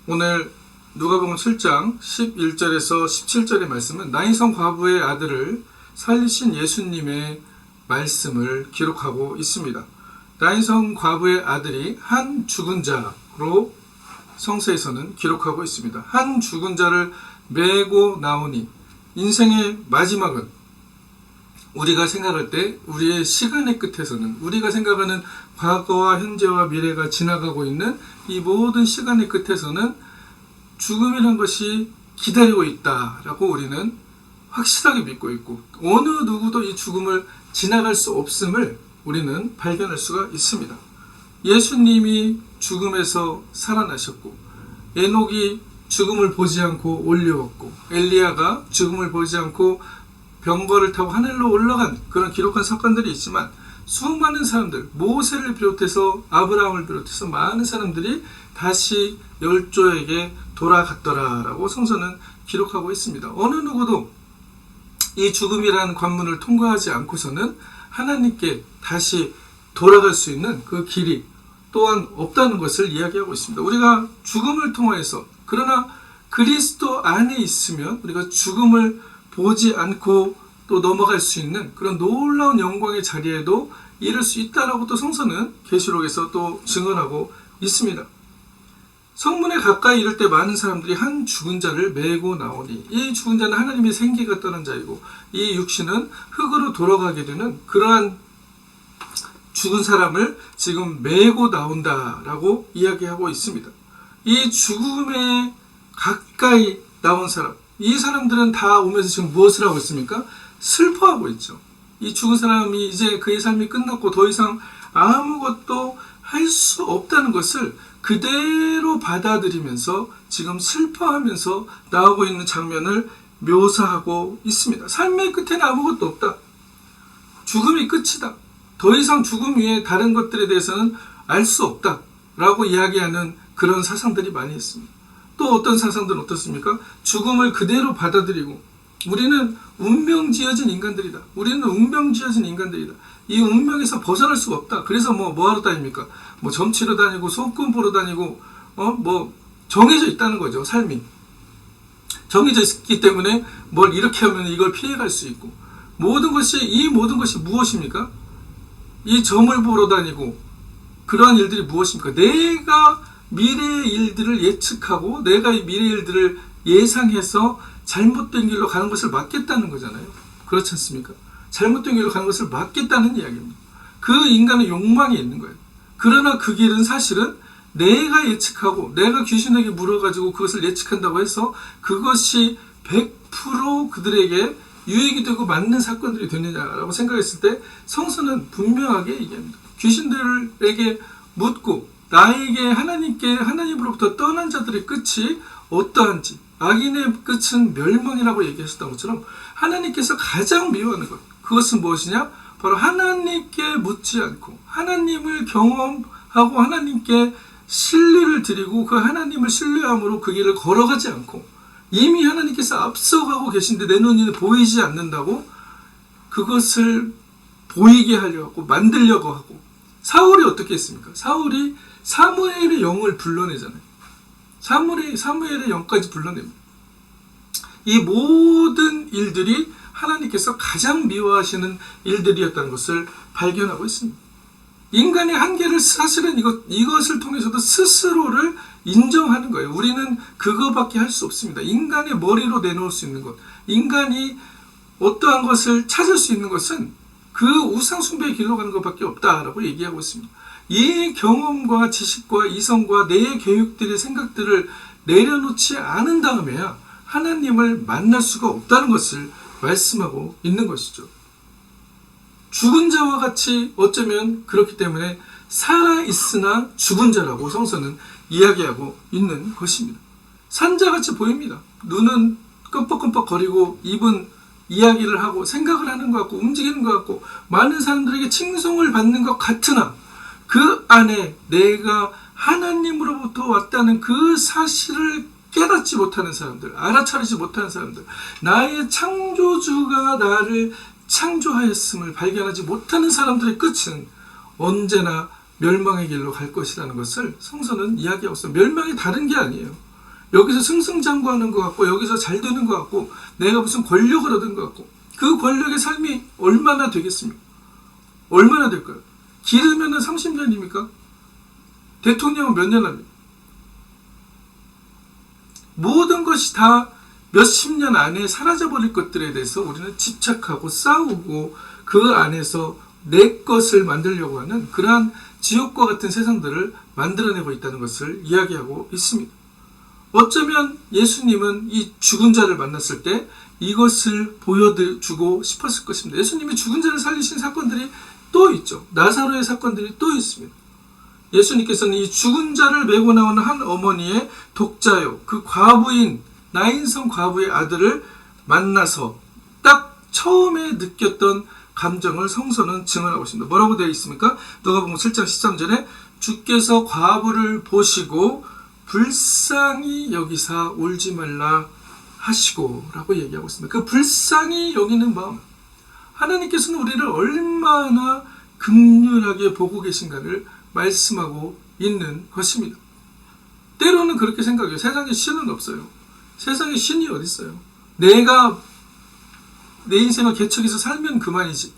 오늘 누가복음 7장 11절에서 17절의 말씀은 나인성 과부의 아들을 살리신 예수님의 말씀을 기록하고 있습니다. 나인성 과부의 아들이 한 죽은 자로 성서에서는 기록하고 있습니다. 한 죽은 자를 메고 나오니, 인생의 마지막은 우리가 생각할 때 우리의 시간의 끝에서는, 우리가 생각하는 과거와 현재와 미래가 지나가고 있는 이 모든 시간의 끝에서는 죽음이라는 것이 기다리고 있다라고 우리는 확실하게 믿고 있고, 어느 누구도 이 죽음을 지나갈 수 없음을 우리는 발견할 수가 있습니다. 예수님이 죽음에서 살아나셨고, 에녹이 죽음을 보지 않고 올려왔고, 엘리야가 죽음을 보지 않고 병거를 타고 하늘로 올라간 그런 기록한 사건들이 있지만, 수많은 사람들, 모세를 비롯해서 아브라함을 비롯해서 많은 사람들이 다시 열조에게 돌아갔더라라고 성서는 기록하고 있습니다. 어느 누구도 이 죽음이라는 관문을 통과하지 않고서는 하나님께 다시 돌아갈 수 있는 그 길이 또한 없다는 것을 이야기하고 있습니다. 우리가 죽음을 통해서, 그러나 그리스도 안에 있으면 우리가 죽음을 보지 않고 또 넘어갈 수 있는 그런 놀라운 영광의 자리에도 이를 수 있다라고 또 성서는 계시록에서 또 증언하고 있습니다. 성문에 가까이 이를 때 많은 사람들이 한 죽은 자를 메고 나오니, 이 죽은 자는 하나님의 생기가 떠난 자이고 이 육신은 흙으로 돌아가게 되는 그러한 죽은 사람을 지금 메고 나온다라고 이야기하고 있습니다. 이 죽음에 가까이 나온 사람, 이 사람들은 다 오면서 지금 무엇을 하고 있습니까? 슬퍼하고 있죠. 이 죽은 사람이 이제 그의 삶이 끝났고 더 이상 아무것도 할 수 없다는 것을 그대로 받아들이면서 지금 슬퍼하면서 나오고 있는 장면을 묘사하고 있습니다. 삶의 끝에는 아무것도 없다. 죽음이 끝이다. 더 이상 죽음 위에 다른 것들에 대해서는 알 수 없다 라고 이야기하는 그런 사상들이 많이 있습니다. 또 어떤 사상들은 어떻습니까? 죽음을 그대로 받아들이고, 우리는 운명지어진 인간들이다. 우리는 운명지어진 인간들이다. 이 운명에서 벗어날 수가 없다. 그래서 뭐하러 다닙니까? 점치러 다니고 소금 보러 다니고 정해져 있다는 거죠. 삶이 정해져 있기 때문에 뭘 이렇게 하면 이걸 피해갈 수 있고, 이 모든 것이 무엇입니까? 이 점을 보러 다니고 그러한 일들이 무엇입니까? 내가 미래의 일들을 예측하고 내가 이 미래의 일들을 예상해서 잘못된 길로 가는 것을 막겠다는 거잖아요. 그렇지 않습니까? 잘못된 길로 가는 것을 막겠다는 이야기입니다. 그 인간의 욕망이 있는 거예요. 그러나 그 길은 사실은 내가 예측하고 내가 귀신에게 물어가지고 그것을 예측한다고 해서 그것이 100% 그들에게 유익이 되고 맞는 사건들이 되느냐라고 생각했을 때 성서는 분명하게 얘기합니다. 귀신들에게 묻고 나에게 하나님으로부터 떠난 자들의 끝이 어떠한지, 악인의 끝은 멸망이라고 얘기하셨던 것처럼 하나님께서 가장 미워하는 것, 그것은 무엇이냐? 바로 하나님께 묻지 않고 하나님을 경험하고 하나님께 신뢰를 드리고 그 하나님을 신뢰함으로 그 길을 걸어가지 않고, 이미 하나님께서 앞서가고 계신데 내 눈에는 보이지 않는다고 그것을 보이게 하려고 만들려고 하고, 사울이 어떻게 했습니까? 사울이 사무엘의 영을 불러내잖아요. 사무엘의 영까지 불러냅니다. 이 모든 일들이 하나님께서 가장 미워하시는 일들이었다는 것을 발견하고 있습니다. 인간의 한계를 사실은 이것을 통해서도 스스로를 인정하는 거예요. 우리는 그거밖에 할 수 없습니다. 인간의 머리로 내놓을 수 있는 것, 인간이 어떠한 것을 찾을 수 있는 것은 그 우상숭배의 길로 가는 것밖에 없다라고 얘기하고 있습니다. 이 경험과 지식과 이성과 내 계획들의 생각들을 내려놓지 않은 다음에야 하나님을 만날 수가 없다는 것을 말씀하고 있는 것이죠. 죽은 자와 같이 어쩌면 그렇기 때문에 살아있으나 죽은 자라고 성서는 이야기하고 있는 것입니다. 산자같이 보입니다. 눈은 끔뻑끔뻑 거리고 입은 이야기를 하고 생각을 하는 것 같고 움직이는 것 같고 많은 사람들에게 칭송을 받는 것 같으나 그 안에 내가 하나님으로부터 왔다는 그 사실을 깨닫지 못하는 사람들, 알아차리지 못하는 사람들, 나의 창조주가 나를 창조하였음을 발견하지 못하는 사람들의 끝은 언제나 멸망의 길로 갈 것이라는 것을 성서는 이야기하고 있어요. 멸망이 다른 게 아니에요. 여기서 승승장구하는 것 같고, 여기서 잘 되는 것 같고, 내가 무슨 권력을 얻은 것 같고, 그 권력의 삶이 얼마나 되겠습니까? 얼마나 될까요? 기르면은 30년입니까? 대통령은 몇 년 합니까? 모든 것이 다 몇십 년 안에 사라져버릴 것들에 대해서 우리는 집착하고 싸우고 그 안에서 내 것을 만들려고 하는 그러한 지옥과 같은 세상들을 만들어내고 있다는 것을 이야기하고 있습니다. 어쩌면 예수님은 이 죽은 자를 만났을 때 이것을 보여주고 싶었을 것입니다. 예수님이 죽은 자를 살리신 사건들이 또 있죠. 나사로의 사건들이 또 있습니다. 예수님께서는 이 죽은 자를 메고 나오는 한 어머니의 독자요, 그 과부인 나인성 과부의 아들을 만나서 딱 처음에 느꼈던 감정을 성서는 증언하고 있습니다. 뭐라고 되어 있습니까? 누가복음 7장 13절에 주께서 과부를 보시고 불쌍히 여기사 울지 말라 하시고 라고 얘기하고 있습니다. 그 불쌍히 여기는 마음, 하나님께서는 우리를 얼마나 긍휼하게 보고 계신가를 말씀하고 있는 것입니다. 때로는 그렇게 생각해요. 세상에 신은 없어요. 세상에 신이 어디 있어요? 내가 내 인생을 개척해서 살면 그만이지.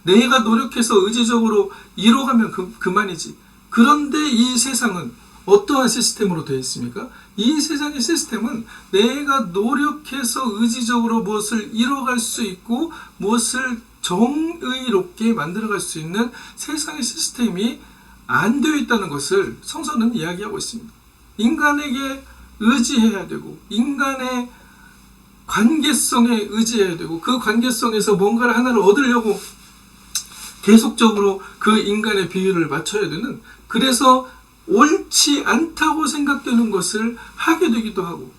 내가 노력해서 의지적으로 이뤄가면 그만이지. 그런데 이 세상은 어떠한 시스템으로 되어 있습니까? 이 세상의 시스템은 내가 노력해서 의지적으로 무엇을 이뤄갈 수 있고 무엇을 정의롭게 만들어갈 수 있는 세상의 시스템이 안 되어 있다는 것을 성서는 이야기하고 있습니다. 인간에게 의지해야 되고 인간의 관계성에 의지해야 되고 그 관계성에서 뭔가를 하나를 얻으려고 계속적으로 그 인간의 비율을 맞춰야 되는, 그래서 옳지 않다고 생각되는 것을 하게 되기도 하고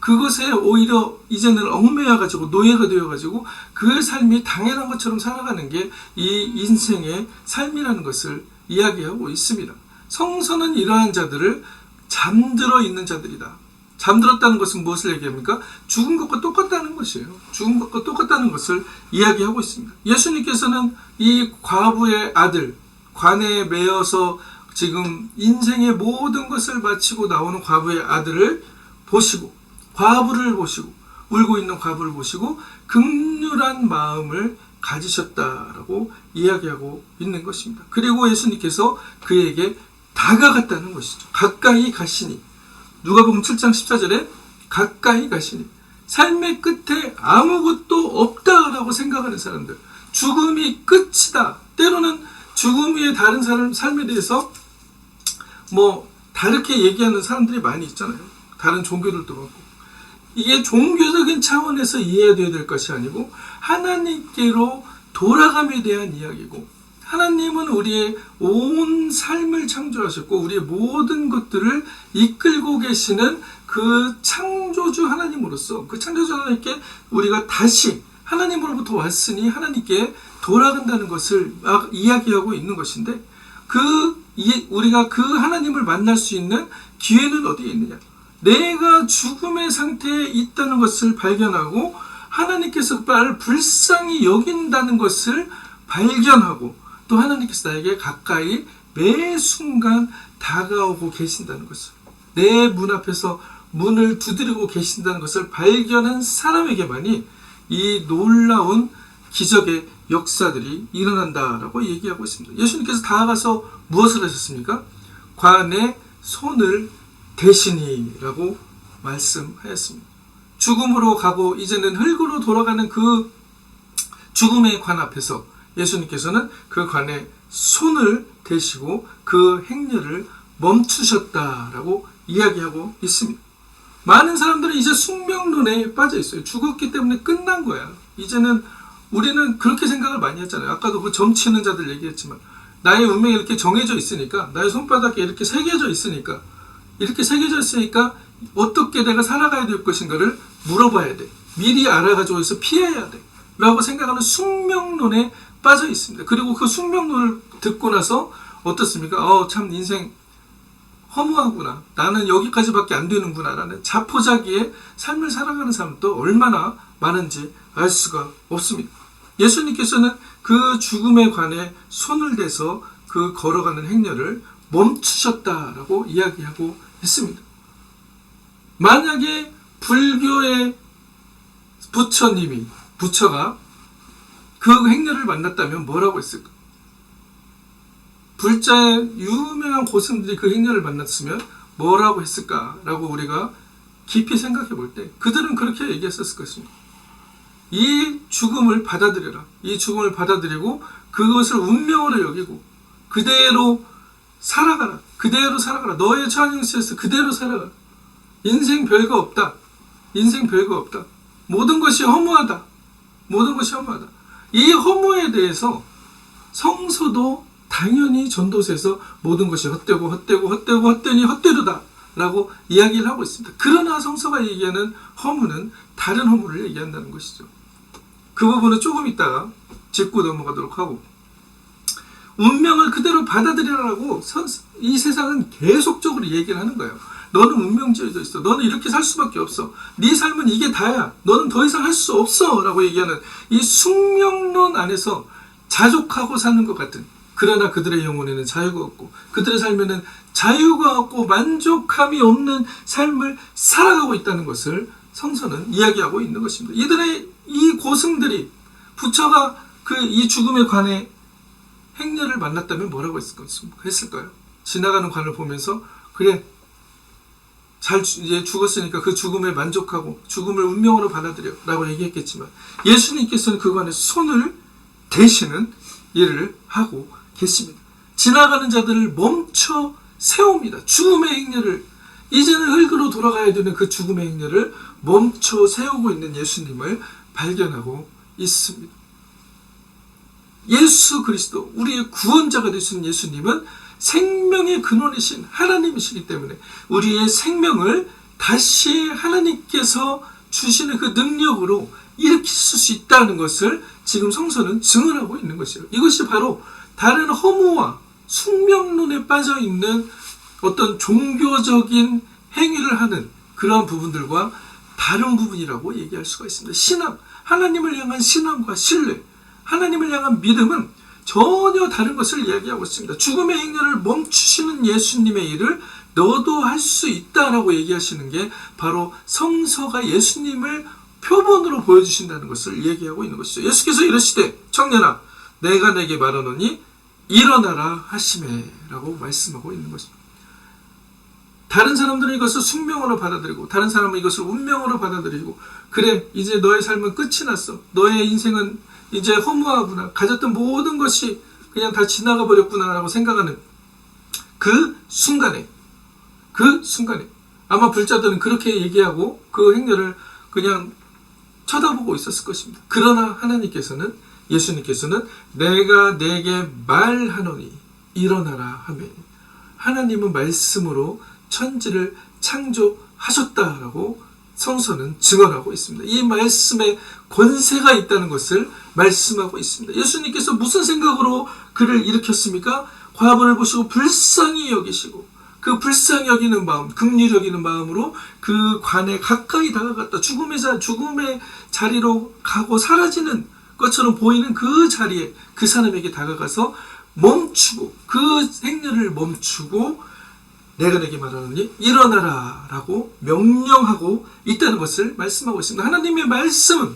그것에 오히려 이제는 얽매여가지고 노예가 되어가지고 그 삶이 당연한 것처럼 살아가는 게 이 인생의 삶이라는 것을 이야기하고 있습니다. 성서는 이러한 자들을 잠들어 있는 자들이다. 잠들었다는 것은 무엇을 얘기합니까? 죽은 것과 똑같다는 것이에요. 죽은 것과 똑같다는 것을 이야기하고 있습니다. 예수님께서는 이 과부의 아들, 관에 매여서 지금 인생의 모든 것을 마치고 나오는 과부의 아들을 보시고, 과부를 보시고, 울고 있는 과부를 보시고 긍휼한 마음을 가지셨다라고 이야기하고 있는 것입니다. 그리고 예수님께서 그에게 다가갔다는 것이죠. 가까이 가시니, 누가복음 7장 14절에 가까이 가시니, 삶의 끝에 아무것도 없다라고 생각하는 사람들, 죽음이 끝이다. 때로는 죽음 위에 다른 사람 삶에 대해서 다르게 얘기하는 사람들이 많이 있잖아요. 다른 종교들도 그렇고. 이게 종교적인 차원에서 이해되어야 될 것이 아니고 하나님께로 돌아감에 대한 이야기고, 하나님은 우리의 온 삶을 창조하셨고 우리의 모든 것들을 이끌고 계시는 그 창조주 하나님으로서, 그 창조주 하나님께 우리가 다시 하나님으로부터 왔으니 하나님께 돌아간다는 것을 막 이야기하고 있는 것인데, 우리가 그 하나님을 만날 수 있는 기회는 어디에 있느냐? 내가 죽음의 상태에 있다는 것을 발견하고 하나님께서 나를 불쌍히 여긴다는 것을 발견하고 또 하나님께서 나에게 가까이 매 순간 다가오고 계신다는 것을, 내 문 앞에서 문을 두드리고 계신다는 것을 발견한 사람에게만이 이 놀라운 기적의 역사들이 일어난다라고 얘기하고 있습니다. 예수님께서 다가가서 무엇을 하셨습니까? 관에 손을 대시니라고 말씀하였습니다. 죽음으로 가고 이제는 흙으로 돌아가는 그 죽음의 관 앞에서 예수님께서는 그 관에 손을 대시고 그 행렬을 멈추셨다라고 이야기하고 있습니다. 많은 사람들은 이제 숙명론에 빠져 있어요. 죽었기 때문에 끝난 거야. 이제는 우리는 그렇게 생각을 많이 했잖아요. 아까도 그 점치는 자들 얘기했지만 나의 운명이 이렇게 정해져 있으니까, 나의 손바닥에 이렇게 새겨져 있으니까 어떻게 내가 살아가야 될 것인가를 물어봐야 돼. 미리 알아가지고 해서 피해야 돼. 라고 생각하는 숙명론에 빠져 있습니다. 그리고 그 숙명론을 듣고 나서 어떻습니까? 참 인생 허무하구나. 나는 여기까지밖에 안 되는구나. 라는 자포자기의 삶을 살아가는 사람도 얼마나 많은지 알 수가 없습니다. 예수님께서는 그 죽음에 관해 손을 대서 그 걸어가는 행렬을 멈추셨다라고 이야기하고 있습니다. 만약에 불교의 부처가 그 행렬을 만났다면 뭐라고 했을까? 불자의 유명한 고승들이 그 행렬을 만났으면 뭐라고 했을까라고 우리가 깊이 생각해 볼 때 그들은 그렇게 얘기했었을 것입니다. 이 죽음을 받아들여라. 이 죽음을 받아들이고 그것을 운명으로 여기고 그대로 살아가라. 그대로 살아가라. 너의 처한 형체에서 그대로 살아가라. 인생 별거 없다. 인생 별거 없다. 모든 것이 허무하다. 모든 것이 허무하다. 이 허무에 대해서 성서도 당연히 전도서에서 모든 것이 헛되니 헛되르다 라고 이야기를 하고 있습니다. 그러나 성서가 얘기하는 허무는 다른 허무를 얘기한다는 것이죠. 그 부분은 조금 있다가 짚고 넘어가도록 하고, 운명을 그대로 받아들이라고 이 세상은 계속적으로 얘기를 하는 거예요. 너는 운명지어져 있어. 너는 이렇게 살 수밖에 없어. 네 삶은 이게 다야. 너는 더 이상 할 수 없어 라고 얘기하는 이 숙명론 안에서 자족하고 사는 것 같은, 그러나 그들의 영혼에는 자유가 없고 그들의 삶에는 자유가 없고 만족함이 없는 삶을 살아가고 있다는 것을 성서는 이야기하고 있는 것입니다. 이들의 이 고승들이 부처가 이 죽음에 관해 행렬을 만났다면 뭐라고 했을까요? 지나가는 관을 보면서 그래 이제 죽었으니까 그 죽음에 만족하고 죽음을 운명으로 받아들여 라고 얘기했겠지만, 예수님께서는 그 관에 손을 대시는 일을 하고 계십니다. 지나가는 자들을 멈춰 세웁니다. 죽음의 행렬을, 이제는 흙으로 돌아가야 되는 그 죽음의 행렬을 멈춰 세우고 있는 예수님을 발견하고 있습니다. 예수 그리스도, 우리의 구원자가 되신 예수님은 생명의 근원이신 하나님이시기 때문에 우리의 생명을 다시 하나님께서 주시는 그 능력으로 일으킬 수 있다는 것을 지금 성서는 증언하고 있는 것이에요. 이것이 바로 다른 허무와 숙명론에 빠져있는 어떤 종교적인 행위를 하는 그러한 부분들과 다른 부분이라고 얘기할 수가 있습니다. 신앙, 하나님을 향한 신앙과 신뢰, 하나님을 향한 믿음은 전혀 다른 것을 이야기하고 있습니다. 죽음의 행렬을 멈추시는 예수님의 일을 너도 할 수 있다라고 얘기하시는 게 바로 성서가 예수님을 표본으로 보여주신다는 것을 얘기하고 있는 것이죠. 예수께서 이르시되 청년아 내가 내게 말하노니 일어나라 하시매 라고 말씀하고 있는 것입니다. 다른 사람들은 이것을 숙명으로 받아들이고 다른 사람은 이것을 운명으로 받아들이고, 그래 이제 너의 삶은 끝이 났어. 너의 인생은 이제 허무하구나. 가졌던 모든 것이 그냥 다 지나가 버렸구나 라고 생각하는 그 순간에 아마 불자들은 그렇게 얘기하고 그 행렬을 그냥 쳐다보고 있었을 것입니다. 그러나 예수님께서는 내가 내게 말하노니 일어나라 하며, 하나님은 말씀으로 천지를 창조하셨다라고 성서는 증언하고 있습니다. 이 말씀에 권세가 있다는 것을 말씀하고 있습니다. 예수님께서 무슨 생각으로 그를 일으켰습니까? 과부를 보시고 불쌍히 여기시고 그 불쌍히 여기는 마음, 긍휼히 여기는 마음으로 그 관에 가까이 다가갔다. 죽음의 자리로 가고 사라지는 것처럼 보이는 그 자리에 그 사람에게 다가가서 멈추고 그 행렬을 멈추고 내가 내게 말하노니 일어나라 라고 명령하고 있다는 것을 말씀하고 있습니다. 하나님의 말씀은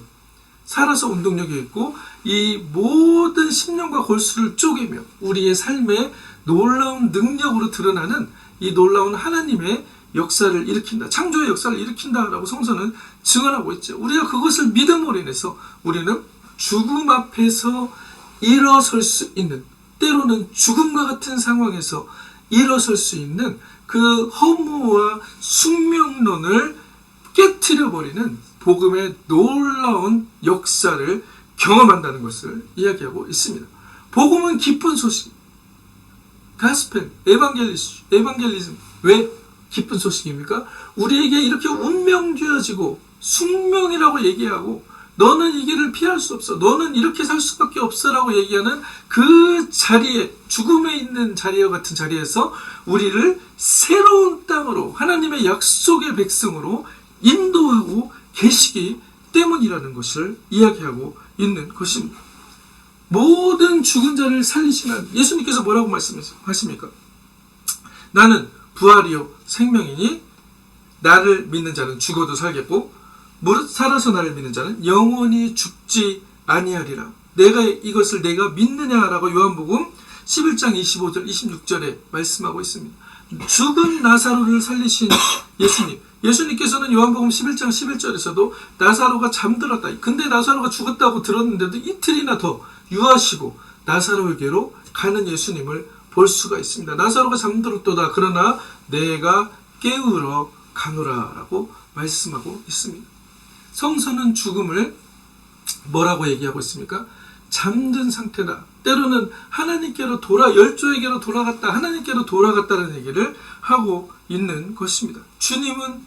살아서 운동력이 있고 이 모든 심령과 골수를 쪼개며 우리의 삶에 놀라운 능력으로 드러나는 이 놀라운 하나님의 역사를 일으킨다. 창조의 역사를 일으킨다라고 성서는 증언하고 있죠. 우리가 그것을 믿음으로 인해서 우리는 죽음 앞에서 일어설 수 있는, 때로는 죽음과 같은 상황에서 일어설 수 있는 그 허무와 숙명론을 깨트려버리는 복음의 놀라운 역사를 경험한다는 것을 이야기하고 있습니다. 복음은 기쁜 소식, 가스펠, 에반겔리즘. 왜 기쁜 소식입니까? 우리에게 이렇게 운명되어지고 숙명이라고 얘기하고 너는 이 길을 피할 수 없어, 너는 이렇게 살 수밖에 없어 라고 얘기하는 그 자리에, 죽음에 있는 자리와 같은 자리에서 우리를 새로운 땅으로, 하나님의 약속의 백성으로 인도하고 계시기 때문이라는 것을 이야기하고 있는 것입니다. 모든 죽은 자를 살리시는 예수님께서 뭐라고 말씀하십니까? 나는 부활이요 생명이니 나를 믿는 자는 죽어도 살겠고 무릇 살아서 나를 믿는 자는 영원히 죽지 아니하리라. 이것을 내가 믿느냐라고 요한복음 11장 25절 26절에 말씀하고 있습니다. 죽은 나사로를 살리신 예수님께서는 요한복음 11장 11절에서도 나사로가 잠들었다. 근데 나사로가 죽었다고 들었는데도 이틀이나 더 유하시고 나사로에게로 가는 예수님을 볼 수가 있습니다. 나사로가 잠들었도다. 그러나 내가 깨우러 가노라 라고 말씀하고 있습니다. 성서는 죽음을 뭐라고 얘기하고 있습니까? 잠든 상태다. 때로는 하나님께로 열조에게로 돌아갔다. 하나님께로 돌아갔다는 얘기를 하고 있는 것입니다. 주님은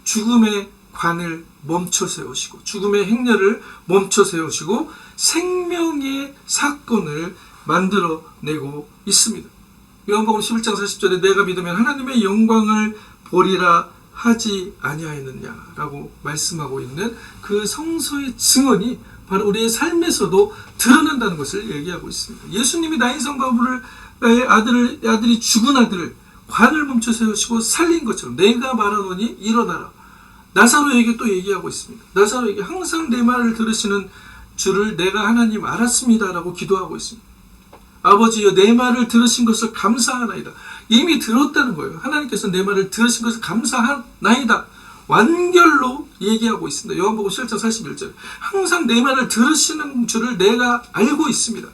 죽음의 관을 멈춰 세우시고 죽음의 행렬을 멈춰 세우시고 생명의 사건을 만들어내고 있습니다. 요한복음 11장 40절에 내가 믿으면 하나님의 영광을 보리라 하지 아니하였느냐라고 말씀하고 있는 그 성서의 증언이 바로 우리의 삶에서도 드러난다는 것을 얘기하고 있습니다. 예수님이 나인성 과부의 아들이 죽은 아들을 관을 멈춰 세우시고 살린 것처럼 내가 말하노니 일어나라. 나사로에게 또 얘기하고 있습니다. 나사로에게 항상 내 말을 들으시는 주를 내가 하나님 알았습니다라고 기도하고 있습니다. 아버지여 내 말을 들으신 것을 감사하나이다. 이미 들었다는 거예요. 하나님께서 내 말을 들으신 것을 감사하나이다. 완결로 얘기하고 있습니다. 요한복음 7장 41절. 항상 내 말을 들으시는 줄을 내가 알고 있습니다.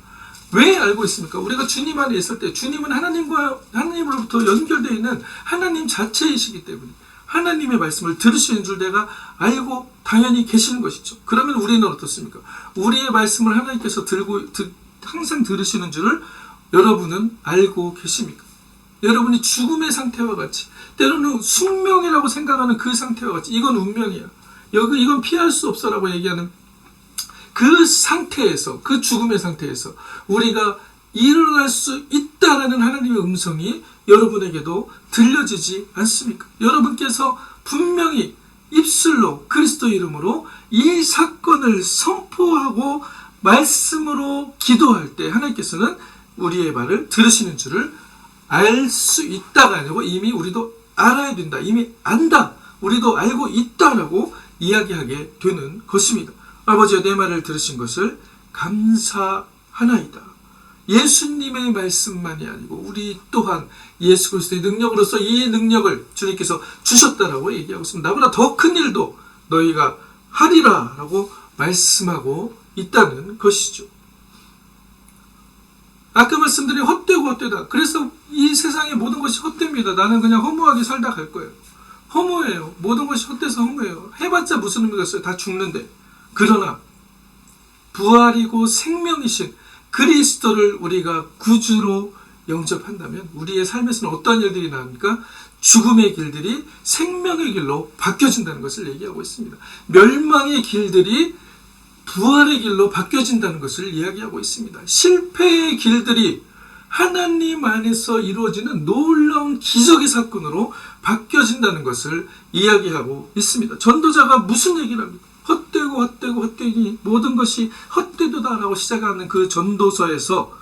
왜 알고 있습니까? 우리가 주님 안에 있을 때 주님은 하나님으로부터 연결되어 있는 하나님 자체이시기 때문에 하나님의 말씀을 들으시는 줄 내가 알고 당연히 계시는 것이죠. 그러면 우리는 어떻습니까? 우리의 말씀을 하나님께서 항상 들으시는 줄을 여러분은 알고 계십니까? 여러분이 죽음의 상태와 같이 때로는 숙명이라고 생각하는 그 상태와 같이 이건 운명이야. 이건 피할 수 없어라고 얘기하는 그 상태에서 그 죽음의 상태에서 우리가 일어날 수 있다라는 하나님의 음성이 여러분에게도 들려지지 않습니까? 여러분께서 분명히 입술로 그리스도 이름으로 이 사건을 선포하고 말씀으로 기도할 때 하나님께서는 우리의 말을 들으시는 줄을 알 수 있다가 아니고 이미 우리도 알아야 된다. 이미 안다. 우리도 알고 있다라고 이야기하게 되는 것입니다. 아버지여 내 말을 들으신 것을 감사하나이다. 예수님의 말씀만이 아니고 우리 또한 예수 그리스도의 능력으로서 이 능력을 주님께서 주셨다라고 얘기하고 있습니다. 나보다 더 큰 일도 너희가 하리라 라고 말씀하고 있다는 것이죠. 아까 말씀드린 헛되고 헛되다. 그래서 이 세상의 모든 것이 헛됩니다. 나는 그냥 허무하게 살다 갈 거예요. 허무해요. 모든 것이 헛돼서 허무해요. 해봤자 무슨 의미가 있어요. 다 죽는데. 그러나 부활이고 생명이신 그리스도를 우리가 구주로 영접한다면 우리의 삶에서는 어떠한 일들이 나옵니까? 죽음의 길들이 생명의 길로 바뀌어진다는 것을 얘기하고 있습니다. 멸망의 길들이 부활의 길로 바뀌어진다는 것을 이야기하고 있습니다. 실패의 길들이 하나님 안에서 이루어지는 놀라운 기적의 사건으로 바뀌어진다는 것을 이야기하고 있습니다. 전도자가 무슨 얘기를 합니까? 헛되니 모든 것이 헛되도다라고 시작하는 그 전도서에서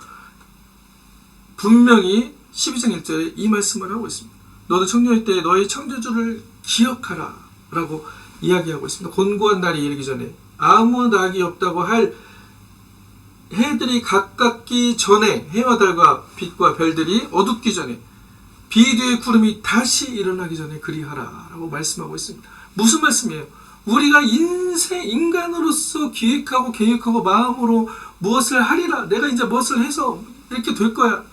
분명히 12장 1절에 이 말씀을 하고 있습니다. 너는 청년일 때 너의 창조주를 기억하라 라고 이야기하고 있습니다. 곤고한 날이 이르기 전에 아무 낙이 없다고 할 해들이 가깝기 전에 해와 달과 빛과 별들이 어둡기 전에 비 뒤에 구름이 다시 일어나기 전에 그리하라 라고 말씀하고 있습니다. 무슨 말씀이에요? 우리가 인간으로서 기획하고 계획하고 마음으로 무엇을 하리라 내가 이제 무엇을 해서 이렇게 될 거야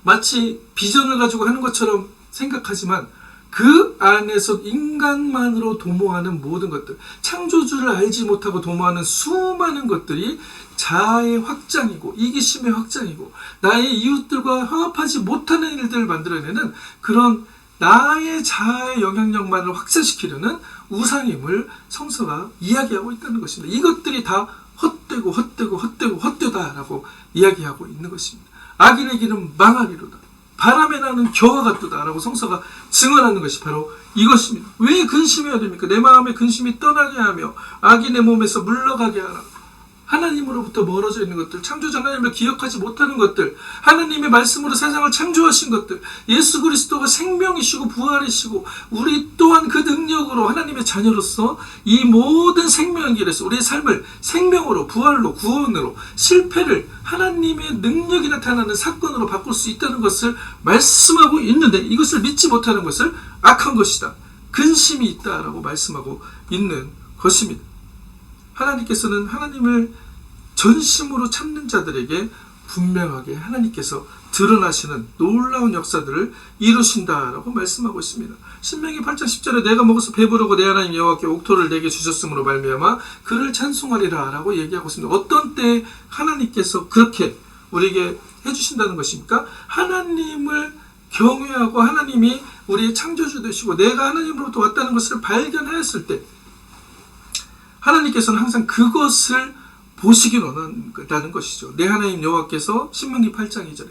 마치 비전을 가지고 하는 것처럼 생각하지만 그 안에서 인간만으로 도모하는 모든 것들, 창조주를 알지 못하고 도모하는 수많은 것들이 자아의 확장이고 이기심의 확장이고 나의 이웃들과 화합하지 못하는 일들을 만들어내는 그런 나의 자아의 영향력만을 확산시키려는 우상임을 성서가 이야기하고 있다는 것입니다. 이것들이 다 헛되다라고 이야기하고 있는 것입니다. 악인의 길은 망하리로다. 바람에 나는 겨와 같도다라고 성서가 증언하는 것이 바로 이것입니다. 왜 근심해야 됩니까? 내 마음에 근심이 떠나게 하며 악인의 몸에서 물러가게 하라. 하나님으로부터 멀어져 있는 것들, 창조자 하나님을 기억하지 못하는 것들, 하나님의 말씀으로 세상을 창조하신 것들, 예수 그리스도가 생명이시고 부활이시고 우리 또한 그 능력으로 하나님의 자녀로서 이 모든 생명의 길에서 우리의 삶을 생명으로, 부활로, 구원으로, 실패를 하나님의 능력이 나타나는 사건으로 바꿀 수 있다는 것을 말씀하고 있는데, 이것을 믿지 못하는 것을 악한 것이다, 근심이 있다라고 말씀하고 있는 것입니다. 하나님께서는 하나님을 전심으로 찾는 자들에게 분명하게 하나님께서 드러나시는 놀라운 역사들을 이루신다라고 말씀하고 있습니다. 신명기 8장 10절에 내가 먹어서 배부르고 내 하나님 여호와께 옥토를 내게 주셨으므로 말미암아 그를 찬송하리라 라고 얘기하고 있습니다. 어떤 때 하나님께서 그렇게 우리에게 해주신다는 것입니까? 하나님을 경외하고 하나님이 우리의 창조주 되시고 내가 하나님으로부터 왔다는 것을 발견하였을 때 하나님께서는 항상 그것을 보시길 원한다는 것이죠. 내 하나님 여호와께서 신명기 8장 2절에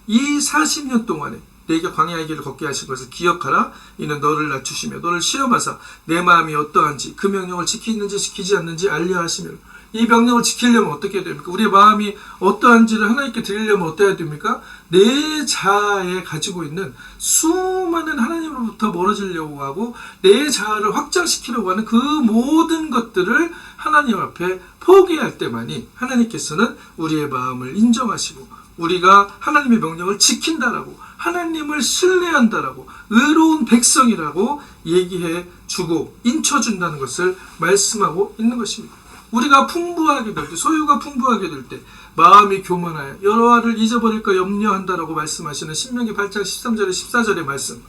이 40년 동안에 내게 광야의 길을 걷게 하신 것을 기억하라. 이는 너를 낮추시며 너를 시험하사 내 마음이 어떠한지 그 명령을 지키는지 지키지 않는지 알려 하시며, 이 명령을 지키려면 어떻게 해야 됩니까? 우리의 마음이 어떠한지를 하나님께 드리려면 어떻게 해야 됩니까? 내 자아에 가지고 있는 수많은 하나님으로부터 멀어지려고 하고 내 자아를 확장시키려고 하는 그 모든 것들을 하나님 앞에 포기할 때만이 하나님께서는 우리의 마음을 인정하시고 우리가 하나님의 명령을 지킨다라고, 하나님을 신뢰한다라고, 의로운 백성이라고 얘기해 주고 인쳐준다는 것을 말씀하고 있는 것입니다. 우리가 풍부하게 될 때, 소유가 풍부하게 될 때 마음이 교만하여 여호와를 잊어버릴까 염려한다라고 말씀하시는 신명기 8장 13절에 14절의 말씀,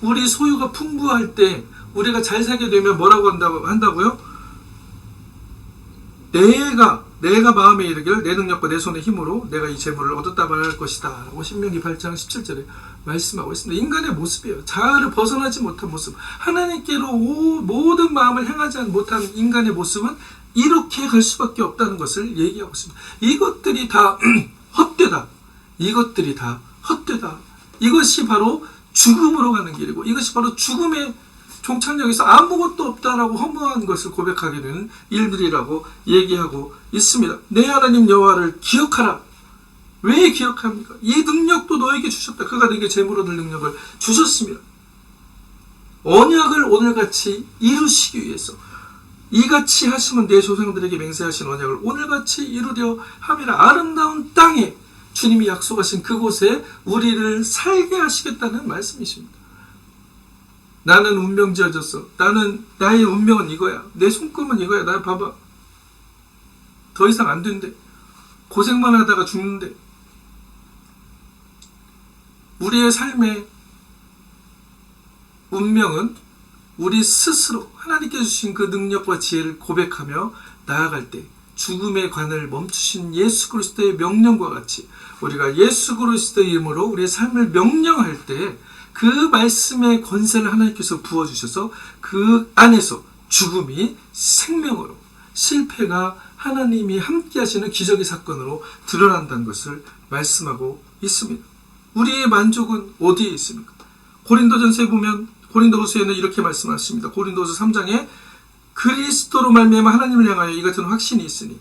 우리 소유가 풍부할 때 우리가 잘 살게 되면 뭐라고 한다고요? 내가 마음에 이르기를 내 능력과 내 손의 힘으로 내가 이 재물을 얻었다 말할 것이다 라고 신명기 8장 17절에 말씀하고 있습니다. 인간의 모습이에요. 자아를 벗어나지 못한 모습, 하나님께로 모든 마음을 향하지 못한 인간의 모습은 이렇게 갈 수밖에 없다는 것을 얘기하고 있습니다. 이것들이 다 헛되다. 이것들이 다 헛되다. 이것이 바로 죽음으로 가는 길이고 이것이 바로 죽음의 종착역에서 아무것도 없다라고 허무한 것을 고백하게 되는 일들이라고 얘기하고 있습니다. 내 하나님 여호와를 기억하라. 왜 기억합니까? 이 능력도 너에게 주셨다. 그가 내게 재물 얻을 능력을 주셨습니다. 언약을 오늘같이 이루시기 위해서, 이같이 하시면 내 조상들에게 맹세하신 언약을 오늘같이 이루려 함이라. 아름다운 땅에 주님이 약속하신 그곳에 우리를 살게 하시겠다는 말씀이십니다. 나는 운명 지어졌어. 나의 운명은 이거야. 내 손금은 이거야. 나 봐봐. 더 이상 안 된대. 고생만 하다가 죽는데. 우리의 삶의 운명은 우리 스스로 하나님께 주신 그 능력과 지혜를 고백하며 나아갈 때 죽음의 관을 멈추신 예수 그리스도의 명령과 같이 우리가 예수 그리스도의 이름으로 우리의 삶을 명령할 때 그 말씀의 권세를 하나님께서 부어주셔서 그 안에서 죽음이 생명으로, 실패가 하나님이 함께 하시는 기적의 사건으로 드러난다는 것을 말씀하고 있습니다. 우리의 만족은 어디에 있습니까? 고린도전서에 보면 고린도후서에는 이렇게 말씀하십니다. 고린도후서 3장에 그리스도로 말미암아 하나님을 향하여 이 같은 확신이 있으니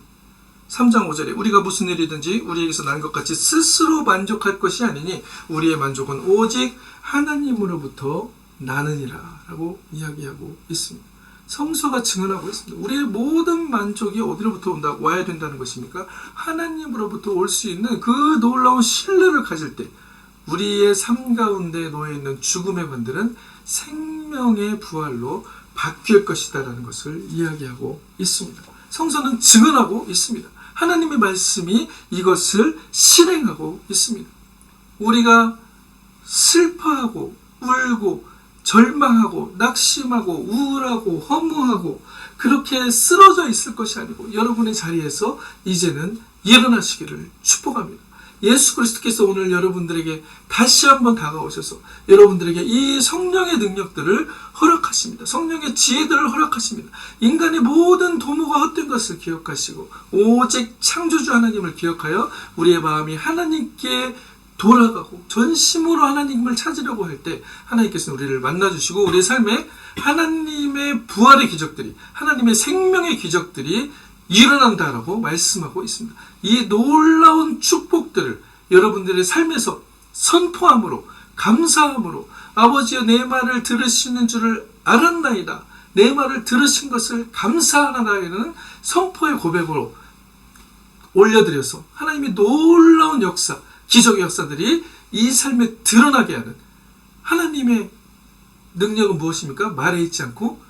3장 5절에 우리가 무슨 일이든지 우리에게서 난 것 같이 스스로 만족할 것이 아니니 우리의 만족은 오직 하나님으로부터 나느니라 라고 이야기하고 있습니다. 성서가 증언하고 있습니다. 우리의 모든 만족이 어디로부터 와야 된다는 것입니까? 하나님으로부터 올 수 있는 그 놀라운 신뢰를 가질 때 우리의 삶 가운데 놓여있는 죽음의 관들은 생명의 부활로 바뀔 것이다 라는 것을 이야기하고 있습니다. 성서는 증언하고 있습니다. 하나님의 말씀이 이것을 실행하고 있습니다. 우리가 슬퍼하고 울고 절망하고 낙심하고 우울하고 허무하고 그렇게 쓰러져 있을 것이 아니고 여러분의 자리에서 이제는 일어나시기를 축복합니다. 예수 그리스도께서 오늘 여러분들에게 다시 한번 다가오셔서 여러분들에게 이 성령의 능력들을 허락하십니다. 성령의 지혜들을 허락하십니다. 인간의 모든 도모가 헛된 것을 기억하시고 오직 창조주 하나님을 기억하여 우리의 마음이 하나님께 돌아가고 전심으로 하나님을 찾으려고 할 때 하나님께서는 우리를 만나주시고 우리의 삶에 하나님의 부활의 기적들이, 하나님의 생명의 기적들이 일어난다라고 말씀하고 있습니다. 이 놀라운 축복들을 여러분들의 삶에서 선포함으로, 감사함으로, 아버지여 내 말을 들으시는 줄을 알았나이다, 내 말을 들으신 것을 감사하나이다는 선포의 고백으로 올려드려서 하나님의 놀라운 역사, 기적의 역사들이 이 삶에 드러나게 하는 하나님의 능력은 무엇입니까? 말에 있지 않고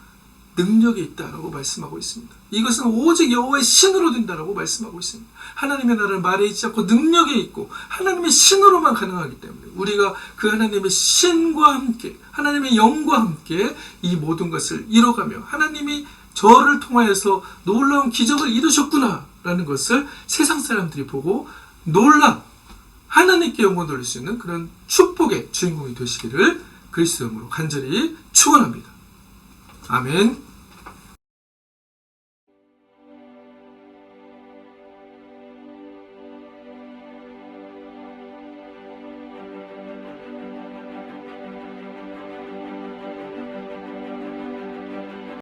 능력이 있다라고 말씀하고 있습니다. 이것은 오직 여호와의 신으로 된다라고 말씀하고 있습니다. 하나님의 나라는 말에 있지 않고 능력에 있고 하나님의 신으로만 가능하기 때문에 우리가 그 하나님의 신과 함께, 하나님의 영과 함께 이 모든 것을 이뤄가며 하나님이 저를 통하여서 놀라운 기적을 이루셨구나 라는 것을 세상 사람들이 보고 놀라 하나님께 영광 돌릴 수 있는 그런 축복의 주인공이 되시기를 그리스도 이름으로 간절히 축원합니다. 아멘.